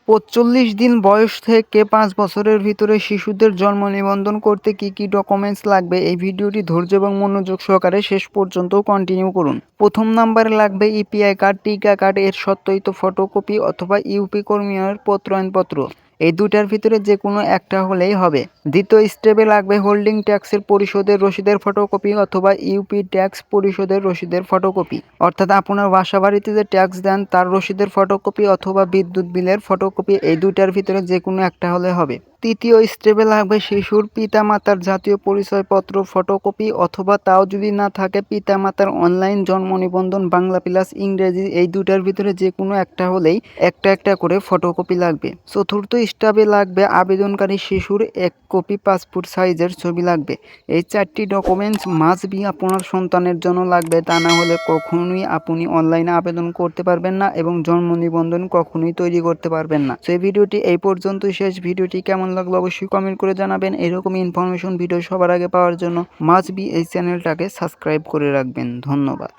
৪৫ দিন বয়স থেকে ৫ বছরের ভিতরে শিশুদের জন্ম নিবন্ধন করতে কি কি ডকুমেন্টস লাগবে, এই ভিডিওটি ধৈর্য এবং মনোযোগ সহকারে শেষ পর্যন্ত কন্টিনিউ করুন। প্রথম নাম্বারে লাগবে ইপিআই কার্ড, টিকা কার্ড এর সত্যায়িত ফটোকপি অথবা ইউপি কর্মীর প্রত্যয়নপত্র। এই দুটার ভিতরে যে কোনো একটা হলেই হবে। দ্বিতীয় স্টেপে লাগবে হোল্ডিং ট্যাক্সের পরিশোধের রসিদের ফটোকপি অথবা ইউপি ট্যাক্স পরিশোধের রসিদের ফটোকপি, অর্থাৎ আপনার বাসা বাড়িতে যে ট্যাক্স দেন তার রসিদের ফটোকপি অথবা বিদ্যুৎ বিলের ফটোকপি, এই দুইটার ভিতরে যে কোনো একটা হলে হবে। তৃতীয় স্টেপে লাগবে শিশুর পিতামাতার জাতীয় পরিচয়পত্র ফটোকপি অথবা তাও যদি না থাকে পিতামাতার অনলাইন জন্ম নিবন্ধন বাংলা প্লাস ইংরেজি, এই দুটার ভিতরে যে কোনো একটা হলেই একটা একটা করে ফটোকপি লাগবে। চতুর্থ স্টেপে লাগবে আবেদনকারী শিশুর 1 কপি পাসপোর্ট সাইজের ছবি লাগবে। এই 4টি ডকুমেন্টস মাস্ট বি আপনার সন্তানের জন্য লাগবে, তা না হলে কখনোই আপনি অনলাইনে আবেদন করতে পারবেন না এবং জন্ম নিবন্ধন কখনোই তৈরি করতে পারবেন না। সেই ভিডিওটি এই পর্যন্তই শেষ। ভিডিওটি কেমন লাগলো অবশ্যই কমেন্ট করে জানাবেন। এরকম ইনফরমেশন ভিডিও সবার আগে পাওয়ার জন্য মাস্ট বি এই চ্যানেলটাকে সাবস্ক্রাইব করে রাখবেন। ধন্যবাদ।